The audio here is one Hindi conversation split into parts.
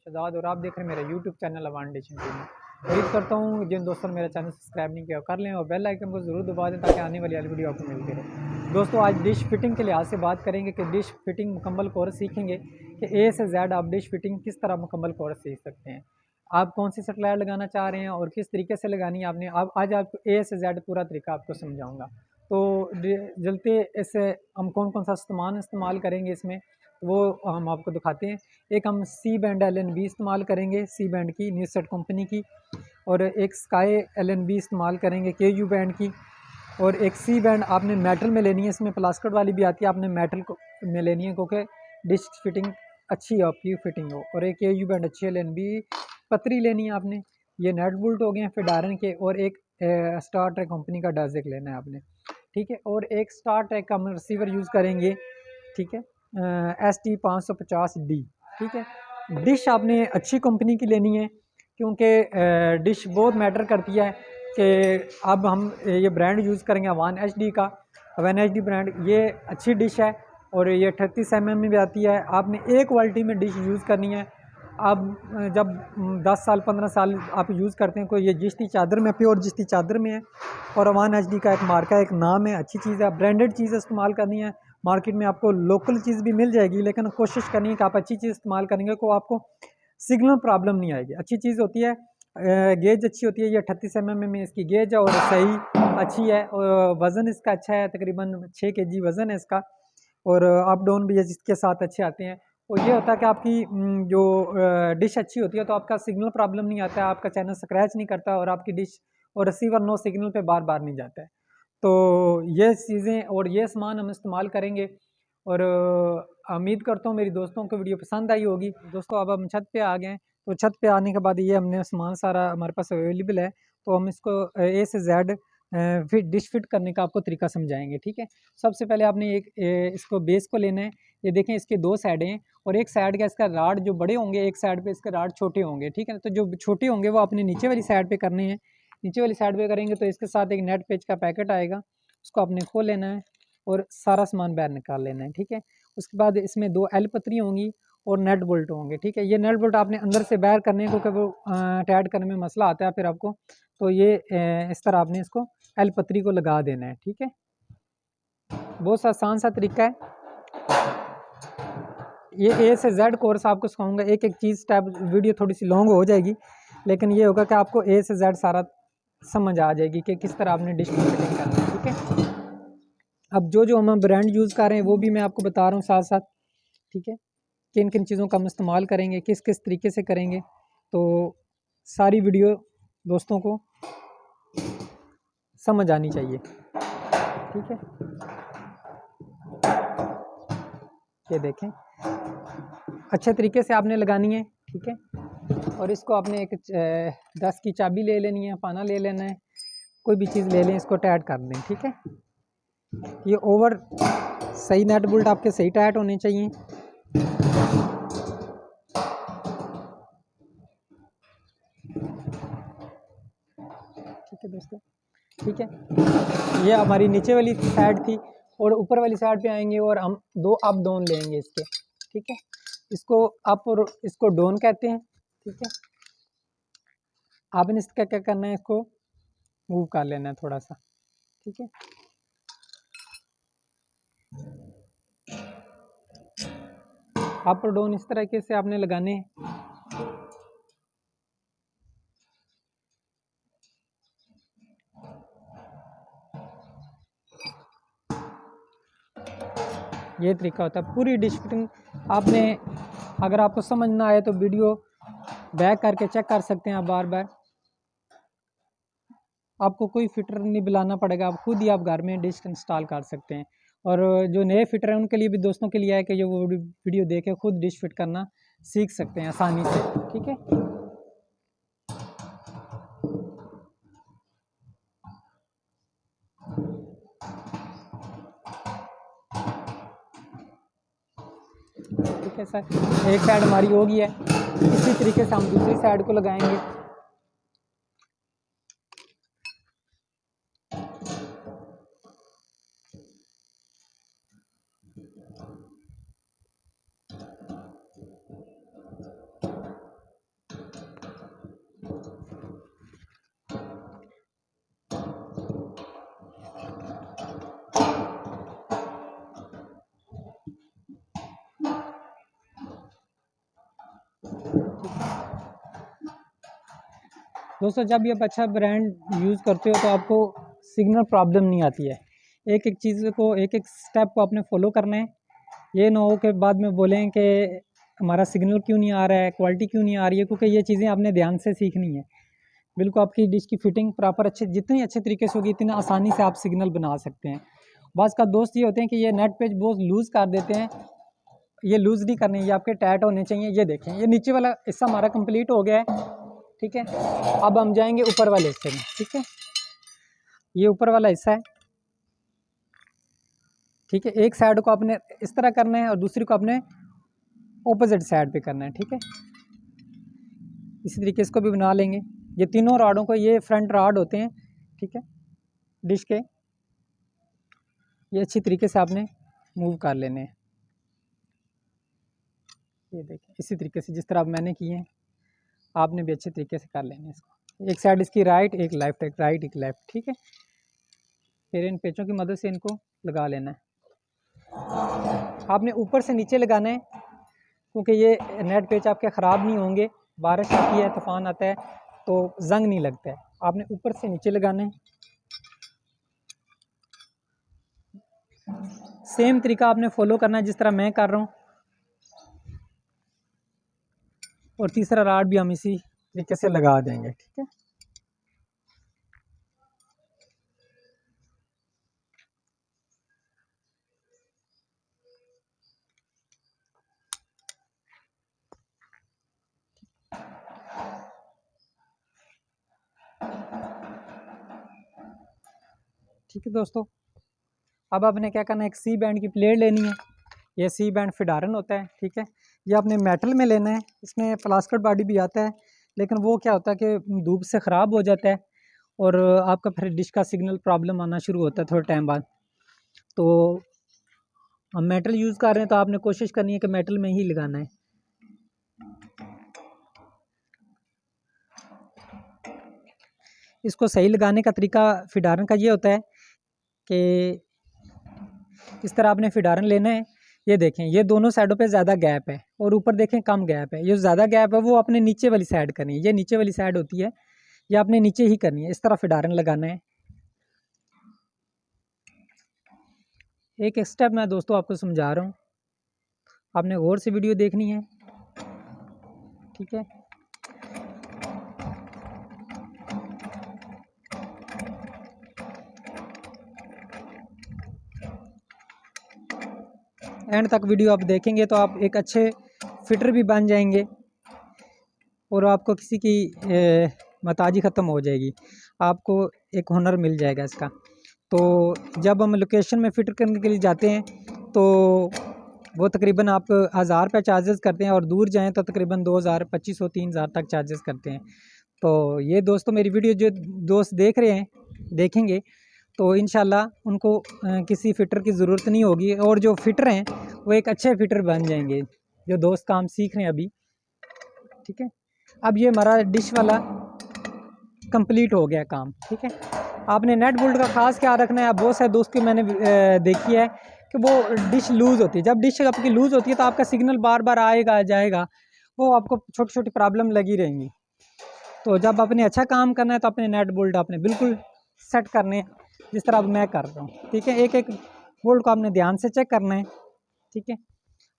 शहजाद और आप देख रहे हैं मेरा YouTube channel Awan dish TV. उम्मीद करता हूँ जिन दोस्तों ने मेरा चैनल सब्सक्राइब नहीं किया कर लें और बेल आइकन को ज़रूर दबा दें ताकि आने वाली वीडियो आपको मिलती रहे। दोस्तों आज डिश फिटिंग के लिहाज से बात करेंगे कि डिश फिटिंग मुकम्मल कोर्स सीखेंगे कि ए से जेड आप डिश फिटिंग किस तरह मुकम्मल कोर्स सीख सकते हैं। आप कौन सी सेटेलाइट लगाना चाह रहे हैं और किस तरीके से लगानी है आपने आज आपको ए से जेड पूरा तरीका आपको समझाऊँगा। तो जलते इससे हम कौन कौन सा सामान इस्तेमाल करेंगे इसमें वो हम आपको दिखाते हैं। एक हम सी बैंड LNB इस्तेमाल करेंगे, सी बैंड की न्यू सेट कंपनी की, और एक स्काई LNB इस्तेमाल करेंगे KU बैंड की, और एक सी बैंड आपने मेटल में लेनी है, इसमें प्लास्टिक वाली भी आती है, आपने मेटल में लेनी है क्योंकि डिस्क फिटिंग अच्छी हो आपकी फिटिंग हो। और एक KU बैंड अच्छी LNB पतरी लेनी है आपने। ये नेट बोल्ट हो गए हैं फिडारन के, और एक स्टार ट्रैक कंपनी का डाजिक लेना है आपने, ठीक है। और एक स्टार ट्रैक का हम रिसीवर यूज़ करेंगे, ठीक है, ST 550D, ठीक है। डिश आपने अच्छी कंपनी की लेनी है क्योंकि डिश बहुत मैटर करती है कि अब हम ये ब्रांड यूज़ करेंगे अवान HD का। अवान HD ब्रांड ये अच्छी डिश है और ये 38 mm में भी आती है। आपने एक क्वालिटी में डिश यूज़ करनी है। अब जब 10 साल 15 साल आप यूज़ करते हैं कोई ये जिश्ती चादर में, प्योर जिश्ती चादर में है, और अवान HD का एक मार्का है, एक नाम है, अच्छी चीज़ है। ब्रांडेड चीज़ इस्तेमाल करनी है। मार्केट में आपको लोकल चीज़ भी मिल जाएगी लेकिन कोशिश करनी है कि आप अच्छी चीज़ इस्तेमाल करेंगे को आपको सिग्नल प्रॉब्लम नहीं आएगी। अच्छी चीज़ होती है, गेज अच्छी होती है। ये 38 mm में इसकी गेज है और सही अच्छी है, और वज़न इसका अच्छा है, तकरीबन 6 kg वज़न है इसका, और अप डाउन भी इसके साथ अच्छे आते हैं। और ये होता है कि आपकी जो डिश अच्छी होती है तो आपका सिग्नल प्रॉब्लम नहीं आता है, आपका चैनल स्क्रैच नहीं करता और आपकी डिश और रिसीवर नो सिग्नल पे बार बार नहीं जाता है। तो ये चीज़ें और ये सामान हम इस्तेमाल करेंगे, और उम्मीद करता हूँ मेरी दोस्तों को वीडियो पसंद आई होगी। दोस्तों अब हम छत पे आ गए हैं, तो छत पे आने के बाद ये हमने सामान सारा हमारे पास अवेलेबल है, तो हम इसको A से Z फिट डिश फिट करने का आपको तरीका समझाएंगे, ठीक है। सबसे पहले आपने एक इसको बेस को लेना है। ये देखें इसके दो साइडें हैं और एक साइड का इसका राड जो बड़े होंगे, एक साइड पे इसके राड छोटे होंगे, ठीक है। तो जो छोटे होंगे वो आपने नीचे वाली साइड पे करने हैं। नीचे वाली साइड पे करेंगे तो इसके साथ एक नेट पेज का पैकेट आएगा, उसको आपने खोल लेना है और सारा सामान बाहर निकाल लेना है, ठीक है। उसके बाद इसमें 2 L पतरी होंगी और नेट बोल्ट होंगे, ठीक है। ये नेट बोल्ट आपने अंदर से बाहर करने को, क्योंकि वो टाइट करने में मसला आता है फिर आपको, तो ये इस तरह आपने इसको L पतरी को लगा देना है, ठीक है। बहुत आसान सा तरीका है। ये A से Z कोर्स आपको सिखाऊंगा, एक एक चीज़ टाइप वीडियो थोड़ी सी लॉन्ग हो जाएगी, लेकिन ये होगा कि आपको A से Z सारा समझ आ जाएगी कि किस तरह आपने डिश फिटिंग करना है, ठीक है। अब जो हम ब्रांड यूज़ कर रहे हैं वो भी मैं आपको बता रहा हूँ साथ साथ, ठीक है। किन किन चीज़ों का हम इस्तेमाल करेंगे, किस किस तरीके से करेंगे, तो सारी वीडियो दोस्तों को समझ आनी चाहिए, ठीक है। ये देखें अच्छे तरीके से आपने लगानी है, ठीक है। और इसको आपने एक 10 की चाबी ले लेनी है, पाना ले लेना है, कोई भी चीज़ ले लें, इसको टाइट कर दें, ठीक है। ये ओवर सही नट बोल्ट आपके सही टाइट होने चाहिए, ठीक है दोस्तों, ठीक है। ये हमारी नीचे वाली साइड थी और ऊपर वाली साइड पे आएंगे और हम 2 अप डाउन लेंगे इसके, ठीक है। इसको अप और इसको डाउन कहते हैं, ठीक है। आपने इसका क्या करना है, इसको मूव कर लेना है थोड़ा सा, ठीक है। अप और डाउन इस तरीके से आपने लगाने हैं। ये तरीका होता है पूरी डिश फिटिंग। आपने अगर आपको समझ ना आए तो वीडियो बैक करके चेक कर सकते हैं आप बार बार। आपको कोई फिटर नहीं बुलाना पड़ेगा, आप खुद ही आप घर में डिश इंस्टॉल कर सकते हैं। और जो नए फिटर हैं उनके लिए भी, दोस्तों के लिए है कि जो वो वीडियो देखे खुद डिश फिट करना सीख सकते हैं आसानी से, ठीक है। ठीक है सर, एक साइड हमारी हो गई है, इसी तरीके से हम दूसरी साइड को लगाएंगे। दोस्तों जब ये अच्छा ब्रांड यूज़ करते हो तो आपको सिग्नल प्रॉब्लम नहीं आती है। एक एक चीज़ को, एक एक स्टेप को आपने फॉलो करना है। ये ना हो कि बाद में बोलें कि हमारा सिग्नल क्यों नहीं आ रहा है, क्वालिटी क्यों नहीं आ रही है, क्योंकि ये चीज़ें आपने ध्यान से सीखनी है। बिल्कुल आपकी डिश की फिटिंग प्रॉपर जितनी अच्छे तरीके से होगी इतना आसानी से आप सिग्नल बना सकते हैं। बाज़ का दोस्त ये होते हैं कि ये नेट पेज बहुत लूज़ कर देते हैं। ये लूज़ नहीं करने, ये आपके टाइट होने चाहिए। ये देखें, ये नीचे वाला हिस्सा हमारा कंप्लीट हो गया है, ठीक है। अब हम जाएंगे ऊपर वाले हिस्से में, ठीक है। ये ऊपर वाला हिस्सा है, ठीक है। एक साइड को आपने इस तरह करना है और दूसरी को आपने ऑपोजिट साइड पे करना है, ठीक है। इसी तरीके इसको भी बना लेंगे। ये तीनों राडों को, ये फ्रंट राड होते हैं, ठीक है, डिश के। ये अच्छी तरीके से आपने मूव कर लेने हैं। ये देखें, इसी तरीके से जिस तरह अब मैंने किए हैं आपने भी अच्छे तरीके से कर लेने हैं इसको। एक साइड इसकी राइट, एक लेफ्ट, एक राइट, एक लेफ्ट, ठीक है। फिर इन पेचों की मदद से इनको लगा लेना है। आपने ऊपर से नीचे लगाना है क्योंकि ये नेट पेच आपके ख़राब नहीं होंगे। बारिश आती है, तूफ़ान आता है तो जंग नहीं लगता है। आपने ऊपर से नीचे लगाना है। सेम तरीका आपने फॉलो करना है जिस तरह मैं कर रहा हूँ। और तीसरा राड भी हम इसी तरीके से लगा देंगे, ठीक है। ठीक है दोस्तों, अब आपने क्या करना है, एक सी बैंड की प्लेट लेनी है। ये सी बैंड फिडारन होता है, ठीक है। ये आपने मेटल में लेना है। इसमें प्लास्टर बॉडी भी आता है, लेकिन वो क्या होता है कि धूप से ख़राब हो जाता है और आपका फिर डिश का सिग्नल प्रॉब्लम आना शुरू होता है थोड़े टाइम बाद। तो हम मेटल यूज़ कर रहे हैं तो आपने कोशिश करनी है कि मेटल में ही लगाना है। इसको सही लगाने का तरीका फिडारन का ये होता है कि इस तरह आपने फिडारन लेना है। ये देखें, ये दोनों साइडों पे ज़्यादा गैप है और ऊपर देखें कम गैप है। ये ज़्यादा गैप है वो अपने नीचे वाली साइड करनी है। ये नीचे वाली साइड होती है, ये आपने नीचे ही करनी है। इस तरह फिडारन लगाना है। एक स्टेप मैं दोस्तों आपको समझा रहा हूँ, आपने गौर से वीडियो देखनी है, ठीक है। एंड तक वीडियो आप देखेंगे तो आप एक अच्छे फिटर भी बन जाएंगे और आपको किसी की मोहताजी ख़त्म हो जाएगी। आपको एक हुनर मिल जाएगा इसका। तो जब हम लोकेशन में फ़िट करने के लिए जाते हैं तो वो तकरीबन आप 1000 रुपये चार्जेस करते हैं और दूर जाएं तो तकरीबन 2000, 2500, 3000 तक चार्जेस करते हैं। तो ये दोस्तों मेरी वीडियो जो दोस्त देख रहे हैं, देखेंगे तो इंशाल्लाह उनको किसी फ़िटर की ज़रूरत नहीं होगी और जो फ़िटर हैं वो एक अच्छे फ़िटर बन जाएंगे, जो दोस्त काम सीख रहे हैं अभी, ठीक है। अब ये हमारा डिश वाला कंप्लीट हो गया काम, ठीक है। आपने नेट बोल्ट का ख़ास ख्याल रखना है। बहुत सारे दोस्त की मैंने देखी है कि वो डिश लूज़ होती है। जब डिश आपकी लूज़ होती है तो आपका सिग्नल बार बार आएगा जाएगा, वो आपको छोटी छोटी प्रॉब्लम लगी रहेंगी। तो जब आपने अच्छा काम करना है तो अपने नेट बोल्ट आपने बिल्कुल सेट करने हैं जिस तरह अब मैं कर रहा हूँ, ठीक है। एक एक बोल्ट को आपने ध्यान से चेक करना है, ठीक है।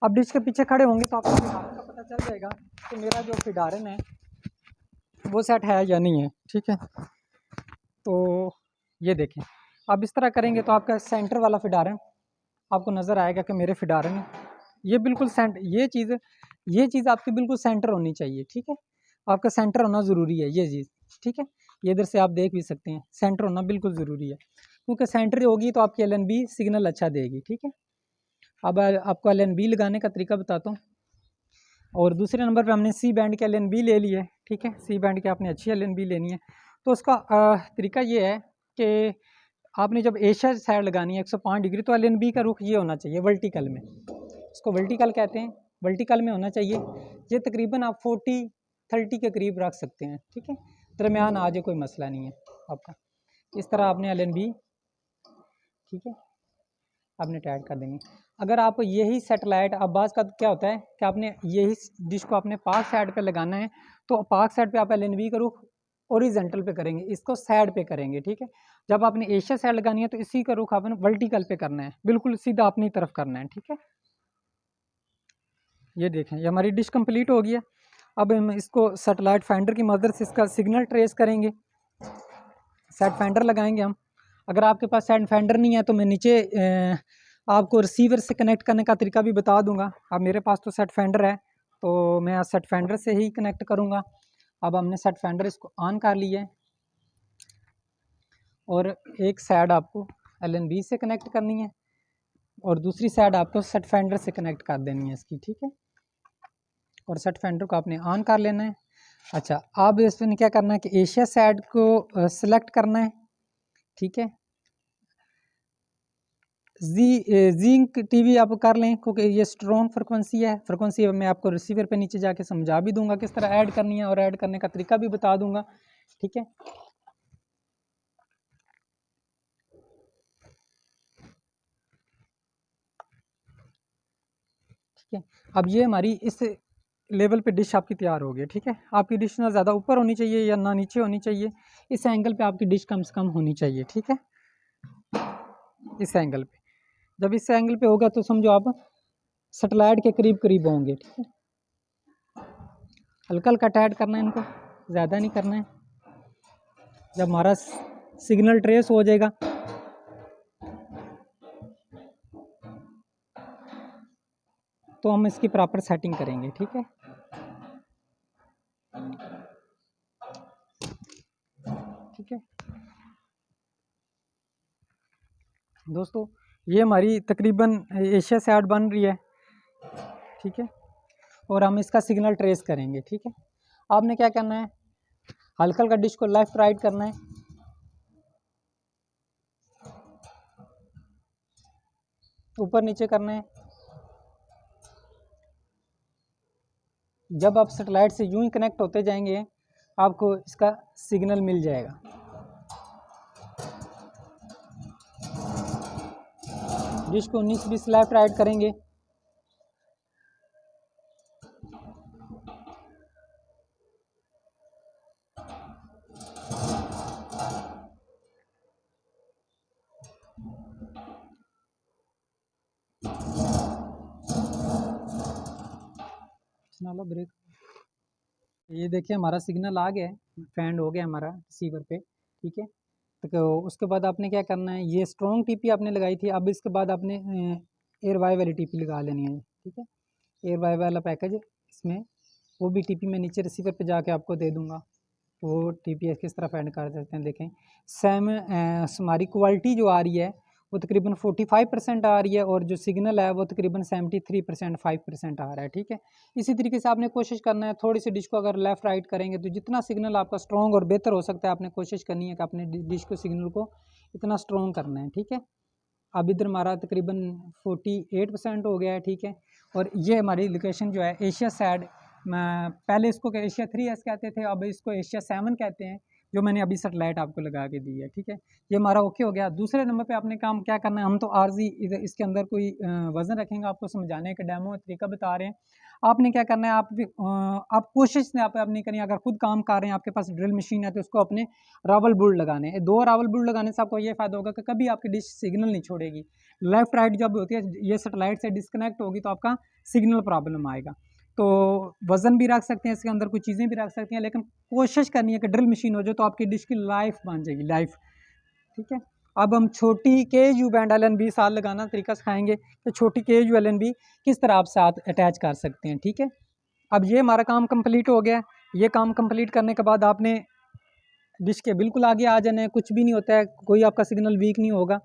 अब डिश के पीछे खड़े होंगे तो आपको फिडारन का पता चल जाएगा कि मेरा जो फिडारन है वो सेट है या नहीं है, ठीक है। तो ये देखें, आप इस तरह करेंगे तो आपका सेंटर वाला फिडारन आपको नज़र आएगा कि मेरे फिडारन है ये बिल्कुल ये चीज़ आपकी बिल्कुल सेंटर होनी चाहिए, ठीक है। आपका सेंटर होना ज़रूरी है ये चीज़, ठीक है। ये इधर से आप देख भी सकते हैं, सेंटर होना बिल्कुल ज़रूरी है क्योंकि सेंटर होगी तो आपकी LNB सिग्नल अच्छा देगी, ठीक है। अब आपको LNB लगाने का तरीका बताता हूँ। और दूसरे नंबर पे हमने सी बैंड की LNB ले ली है, ठीक है। सी बैंड की आपने अच्छी LNB लेनी है। तो उसका तरीका ये है कि आपने जब एशिया साइड लगानी है 105 डिग्री तो LNB का रुख ये होना चाहिए वर्टिकल में, इसको वर्टिकल कहते हैं। वर्टिकल में होना चाहिए। ये तकरीबन आप 40-30 के करीब रख सकते हैं, ठीक है। दरमियान आ जाए कोई मसला नहीं है आपका। इस तरह आपने LNB, ठीक है। आपने ऐड कर देंगे। अगर आप यही सेटेलाइट, अब बाज़ का क्या होता है कि आपने यही डिश को अपने पाक साइड पे लगाना है, तो पाक साइड पे आप LNB का रुख ओरिजेंटल पे करेंगे, इसको साइड पे करेंगे, ठीक है। जब आपने एशिया साइड लगानी है तो इसी का रुख आपने वर्टिकल पे करना है, बिल्कुल सीधा अपनी तरफ करना है, ठीक है। ये देखें, ये हमारी डिश कंप्लीट हो गई है। अब हम इसको सेटेलाइट फाइंडर की मदद से इसका सिग्नल ट्रेस करेंगे, सेट फाइंडर लगाएंगे हम। अगर आपके पास सेट फाइंडर नहीं है तो मैं नीचे आपको रिसीवर से कनेक्ट करने का तरीका भी बता दूंगा। अब मेरे पास तो सेट फाइंडर है तो मैं सेट फाइंडर से ही कनेक्ट करूंगा। अब हमने सेट फाइंडर इसको ऑन कर लिया है और एक साइड आपको LNB से कनेक्ट करनी है और दूसरी साइड आपको सेट फाइंडर से कनेक्ट कर देनी है इसकी, ठीक है। और सेट फाइंडर को आपने ऑन कर लेना है। अच्छा, अब इसमें क्या करना है कि एशिया साइड को सिलेक्ट करना है, ठीक है। जिंक टीवी आप कर लें क्योंकि ये स्ट्रॉन्ग फ्रिक्वेंसी है। फ्रिक्वेंसी मैं आपको रिसीवर पे नीचे जाके समझा भी दूंगा किस तरह ऐड करनी है और ऐड करने का तरीका भी बता दूंगा, ठीक है। ठीक है, अब ये हमारी इस लेवल पे डिश आपकी तैयार हो गई, ठीक है। आपकी डिश ना ज़्यादा ऊपर होनी चाहिए या ना नीचे होनी चाहिए, इस एंगल पे आपकी डिश कम से कम होनी चाहिए, ठीक है। इस एंगल पे, जब इस एंगल पे होगा तो समझो आप सेटेलाइट के करीब करीब होंगे, ठीक है। हल्का हल्का टाइट करना है इनको, ज़्यादा नहीं करना है। जब हमारा सिग्नल ट्रेस हो जाएगा तो हम इसकी प्रॉपर सेटिंग करेंगे, ठीक है। ठीक है दोस्तों, ये हमारी तकरीबन एशिया साइड बन रही है, ठीक है। और हम इसका सिग्नल ट्रेस करेंगे, ठीक है। आपने क्या करना है, हल्का हल्का डिश को लेफ्ट राइट करना है, ऊपर नीचे करना है। जब आप सेटेलाइट से यूं ही कनेक्ट होते जाएंगे आपको इसका सिग्नल मिल जाएगा। डिश को 19-20 लेफ्ट राइट करेंगे। ब्रेक, ये देखिए हमारा सिग्नल आ गया है, फैंड हो गया हमारा रिसीवर पे, ठीक है। तो उसके बाद आपने क्या करना है, ये स्ट्रॉन्ग टीपी आपने लगाई थी, अब इसके बाद आपने एयर वाई वाली टीपी लगा लेनी है, ठीक है। एयर वाई वाला पैकेज इसमें, वो भी टीपी मैं नीचे रिसीवर पे जाके आपको दे दूंगा। वो टीपी किस तरह फैंड कर सकते हैं, देखें सेम हमारी क्वालिटी जो आ रही है वो तकरीबन 45% आ रही है और जो सिग्नल है वो तकरीबन 73% 5% आ रहा है, ठीक है। इसी तरीके से आपने कोशिश करना है, थोड़ी सी डिश को अगर लेफ़्ट राइट करेंगे तो जितना सिग्नल आपका स्ट्रॉन्ग और बेहतर हो सकता है, आपने कोशिश करनी है कि अपने डिश को सिग्नल को इतना स्ट्रॉन्ग करना है, ठीक है। अब इधर हमारा तकरीबन 48% हो गया है, ठीक है। और ये हमारी लोकेशन जो है एशिया साइड, पहले इसको एशिया 3S कहते थे, अब इसको एशिया 7 कहते हैं, जो मैंने अभी सेटेलाइट आपको लगा के दी है, ठीक है। ये हमारा ओके हो गया। दूसरे नंबर पे आपने काम क्या करना है, हम तो आर्जी इधर इसके अंदर कोई वज़न रखेंगे, आपको समझाने का डेमो तरीका बता रहे हैं। आपने क्या करना है, आप कोशिश ने आप अपनी करें, अगर खुद काम कर रहे हैं आपके पास ड्रिल मशीन है तो उसको अपने रावल बुल्ड लगाने हैं। 2 रावल बुल्ड लगाने से आपको ये फ़ायदा होगा कि कभी आपकी डिश सिग्नल नहीं छोड़ेगी। लेफ़्ट राइट जब होती है ये सेटेलाइट से डिस्कनेक्ट होगी तो आपका सिग्नल प्रॉब्लम आएगा। तो वज़न भी रख सकते हैं इसके अंदर, कुछ चीज़ें भी रख सकते हैं, लेकिन कोशिश करनी है कि ड्रिल मशीन हो जाए तो आपकी डिश की लाइफ बन जाएगी, लाइफ, ठीक है। अब हम छोटी KU बैंड LNB साथ लगाना तरीका सिखाएंगे कि छोटी KU LNB किस तरह आप साथ अटैच कर सकते हैं, ठीक है। अब ये हमारा काम कंप्लीट हो गया। ये काम कंप्लीट करने के बाद आपने डिश के बिल्कुल आगे आ जाना है, कुछ भी नहीं होता है, कोई आपका सिग्नल वीक नहीं होगा,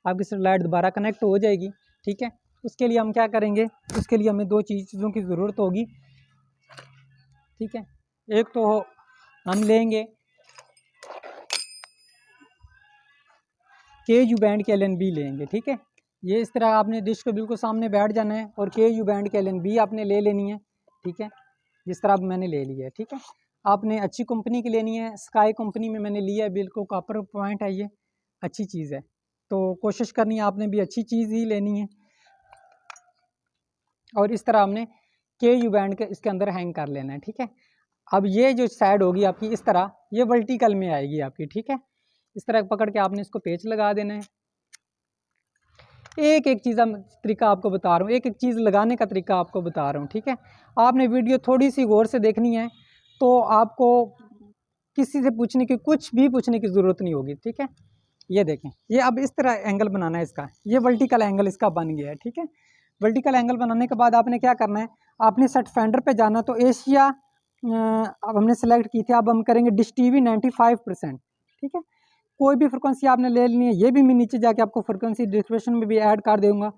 आपकी सेटेलाइट दोबारा कनेक्ट हो जाएगी, ठीक है। उसके लिए हम क्या करेंगे, उसके लिए हमें 2 चीज़ों की ज़रूरत होगी, ठीक है। एक तो हम लेंगे KU बैंड के LNB लेंगे, ठीक है। ये इस तरह आपने डिश को बिल्कुल सामने बैठ जाना है और KU बैंड के LNB आपने ले लेनी है, ठीक है। जिस तरह अब मैंने ले लिया है, ठीक है। आपने अच्छी कंपनी की लेनी है, स्काई कंपनी में मैंने लिया है, बिल्कुल कॉपर पॉइंट है, ये अच्छी चीज़ है। तो कोशिश करनी है आपने भी अच्छी चीज़ ही लेनी है। और इस तरह हमने के यू बैंड के इसके अंदर हैंग कर लेना है, ठीक है। अब ये जो साइड होगी आपकी इस तरह, ये वर्टिकल में आएगी आपकी, ठीक है। इस तरह पकड़ के आपने इसको पेच लगा देना है। एक एक चीज़ तरीका आपको बता रहा हूँ, एक एक चीज़ लगाने का तरीका आपको बता रहा हूँ, ठीक है। आपने वीडियो थोड़ी सी गौर से देखनी है, तो आपको किसी से पूछने की, कुछ भी पूछने की ज़रूरत नहीं होगी, ठीक है। ये देखें, ये अब इस तरह एंगल बनाना है इसका, ये वर्टिकल एंगल इसका बन गया है, ठीक है। वर्टिकल एंगल बनाने के बाद आपने क्या करना है, आपने सेट फेंडर पे जाना, तो एशिया अब हमने सेलेक्ट की थी, अब हम करेंगे डिश टीवी 95%, ठीक है। कोई भी फ्रिक्वेंसी आपने ले लेनी है, ये भी मैं नीचे जाके आपको फ्रिक्वेंसी डिस्क्रिप्शन में भी ऐड कर दूँगा,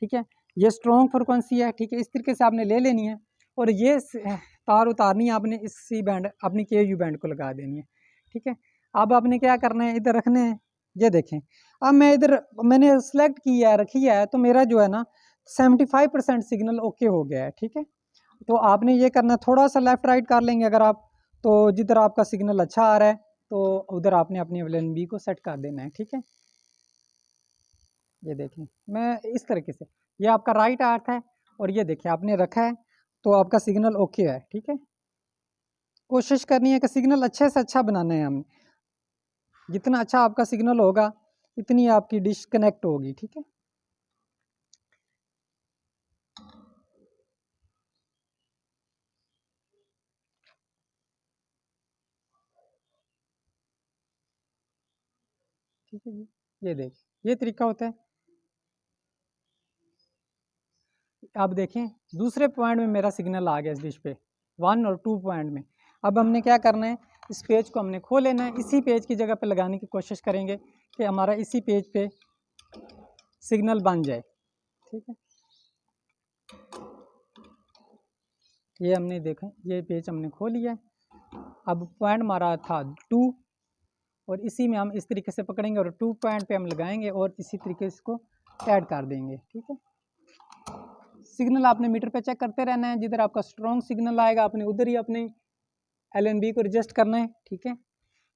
ठीक है। ये स्ट्रॉन्ग फ्रिक्वेंसी है, ठीक है। इस तरीके से आपने ले लेनी है और ये तार उतारनी है आपने, इस सी बैंड अपनी के यू बैंड को लगा देनी है, ठीक है। अब आपने क्या करना है, इधर रखने हैं, ये देखें। अब मैं इधर मैंने सेलेक्ट किया है, रखी है, तो मेरा जो है ना 75% सिग्नल ओके हो गया है, ठीक है। तो आपने ये करना, थोड़ा सा लेफ़्ट राइट कर लेंगे अगर आप, तो जिधर आपका सिग्नल अच्छा आ रहा है तो उधर आपने अपनी LNB को सेट कर देना है, ठीक है। ये देखें, मैं इस तरीके से, ये आपका राइट आर्थ है और ये देखिए आपने रखा है, तो आपका सिग्नल ओके है, ठीक है। कोशिश करनी है कि सिग्नल अच्छे से अच्छा बनाना है हमें, जितना अच्छा आपका सिग्नल होगा इतनी आपकी डिश कनेक्ट होगी, ठीक है। ठीक है जी, ये देखिए, ये तरीका होता है। अब देखें, दूसरे पॉइंट में मेरा सिग्नल आ गया इस डिश पे, 1 और 2 पॉइंट में। अब हमने क्या करना है, इस पेज को हमने खो लेना है, इसी पेज की जगह पे लगाने की कोशिश करेंगे कि हमारा इसी पेज पे सिग्नल बन जाए, ठीक है। ये हमने देखा, ये पेज हमने खो लिया है। अब पॉइंट हमारा था 2 और इसी में हम इस तरीके से पकड़ेंगे और 2 पॉइंट पे हम लगाएंगे और इसी तरीके से इसको ऐड कर देंगे, ठीक है। सिग्नल आपने मीटर पे चेक करते रहना है, जिधर आपका स्ट्रॉन्ग सिग्नल आएगा आपने उधर ही अपने LNB को एडजस्ट करना है, ठीक है।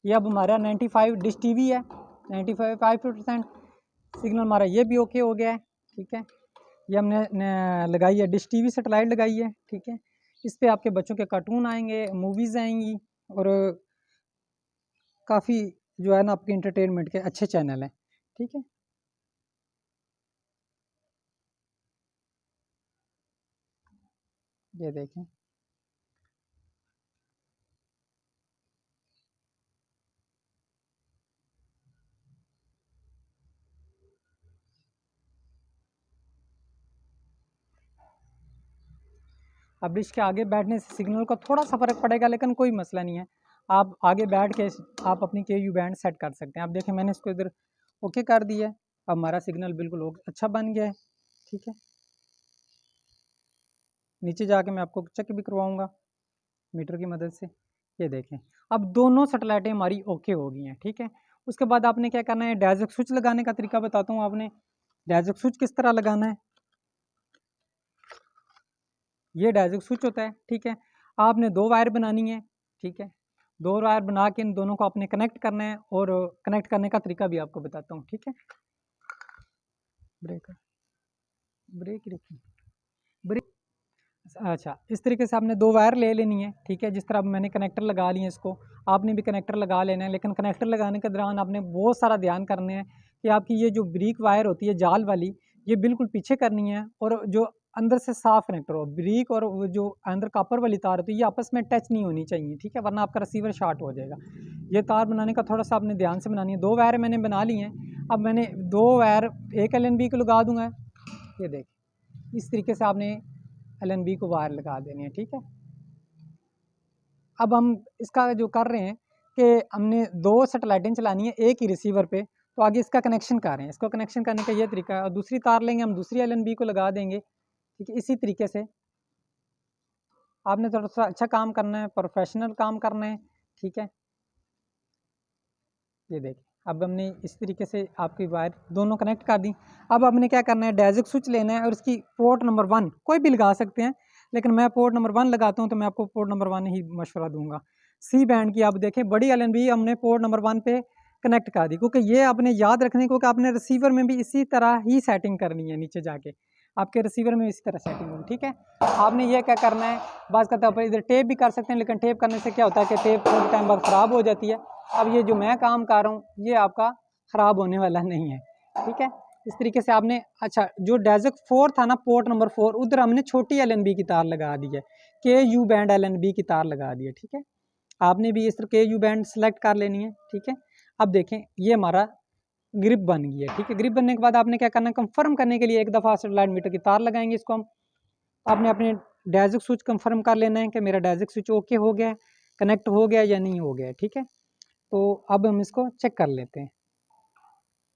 ये अब हमारा 95 डिश टीवी है, 95% सिग्नल हमारा ये भी ओके हो गया है, ठीक है। ये हमने लगाई है डिश टीवी सेटेलाइट लगाई है, ठीक है। इस पे आपके बच्चों के कार्टून आएंगे, मूवीज़ आएंगी और काफ़ी जो है ना आपके इंटरटेनमेंट के अच्छे चैनल हैं, ठीक है। ये देखें, अब इसके आगे बैठने से सिग्नल का थोड़ा सा फ़र्क पड़ेगा, लेकिन कोई मसला नहीं है। आप आगे बैठ के आप अपनी के यू बैंड सेट कर सकते हैं। आप देखें, मैंने इसको इधर ओके कर दिया है, अब हमारा सिग्नल बिल्कुल अच्छा बन गया है, ठीक है। नीचे जाके मैं आपको चेक भी करवाऊँगा मीटर की मदद से। ये देखें, अब दोनों सैटेलाइटें हमारी ओके हो गई हैं, ठीक है। उसके बाद आपने क्या करना है, डायज़ेक स्विच लगाने का तरीका बताता हूँ। आपने डायज़ेक स्विच किस तरह लगाना है, ये डायज़ेक स्विच होता है, ठीक है। आपने 2 वायर बनानी है, ठीक है। 2 वायर बना के इन दोनों को आपने कनेक्ट करना है और कनेक्ट करने का तरीका भी आपको बताता हूँ, ठीक है। ब्रेक ब्रेक रखिए, ब्रेक। अच्छा, इस तरीके से आपने 2 वायर ले लेनी है, ठीक है। जिस तरह मैंने कनेक्टर लगा लिए इसको, आपने भी कनेक्टर लगा लेना है, लेकिन कनेक्टर लगाने के दौरान आपने बहुत सारा ध्यान करना है कि आपकी ये जो ब्रीक वायर होती है जाल वाली, ये बिल्कुल पीछे करनी है और जो अंदर से साफ कनेक्टर हो। ब्रीक और वो जो अंदर कॉपर वाली तार होती है, ये आपस में टच नहीं होनी चाहिए, ठीक है, वरना आपका रिसीवर शॉर्ट हो जाएगा। ये तार बनाने का थोड़ा सा आपने ध्यान से बनानी है। 2 वायर मैंने बना ली हैं। अब मैंने 2 वायर एक LNB को लगा दूँगा, ये देख, इस तरीके से आपने LNB को वायर लगा देनी है, ठीक है। अब हम इसका जो कर रहे हैं कि हमने 2 सैटेलाइटें चलानी है एक ही रिसीवर पे, तो आगे इसका कनेक्शन कर रहे हैं। इसको कनेक्शन करने का ये तरीका है, और दूसरी तार लेंगे हम, दूसरी LNB को लगा देंगे, ठीक है। इसी तरीके से आपने थोड़ा सा अच्छा काम करना है, प्रोफेशनल काम करना है, ठीक है। ये देखिए, अब हमने इस तरीके से आपकी वायर दोनों कनेक्ट कर दी। अब हमने क्या करना है, डायज़ेक स्विच लेना है और इसकी पोर्ट नंबर 1 कोई भी लगा सकते हैं, लेकिन मैं पोर्ट नंबर 1 लगाता हूँ, तो मैं आपको पोर्ट नंबर 1 ही मशवरा दूंगा। सी बैंड की आप देखें, बड़ी LNB हमने पोर्ट नंबर 1 पे कनेक्ट कर दी, क्योंकि ये आपने याद रखने को कि आपने रिसीवर में भी इसी तरह ही सेटिंग करनी है। नीचे जाके आपके रिसीवर में इसी तरह सेटिंग होगी, ठीक है। आपने ये क्या करना है, बात करते हैं इधर टेप भी कर सकते हैं, लेकिन टेप करने से क्या होता है कि टेप थोड़े टाइम बाद ख़राब हो जाती है। अब ये जो मैं काम कर रहा हूँ ये आपका ख़राब होने वाला नहीं है, ठीक है। इस तरीके से आपने, अच्छा जो डेज़क 4 था ना, पोर्ट नंबर 4, उधर हमने छोटी LNB की तार लगा दी है, KU बैंड LNB की तार लगा दी है, ठीक है। आपने भी इस तरह KU बैंड सेलेक्ट कर लेनी है, ठीक है। अब देखें ये हमारा ग्रिप बन गई है, ठीक है। ग्रिप बनने के बाद आपने क्या करना है, कंफर्म करने के लिए एक दफ़ा सेटेलाइट मीटर की तार लगाएंगे इसको हम। आपने अपने डेज़क स्विच कंफर्म कर लेना है कि मेरा डेज़क स्विच ओके हो गया है, कनेक्ट हो गया या नहीं हो गया, ठीक है। तो अब हम इसको चेक कर लेते हैं।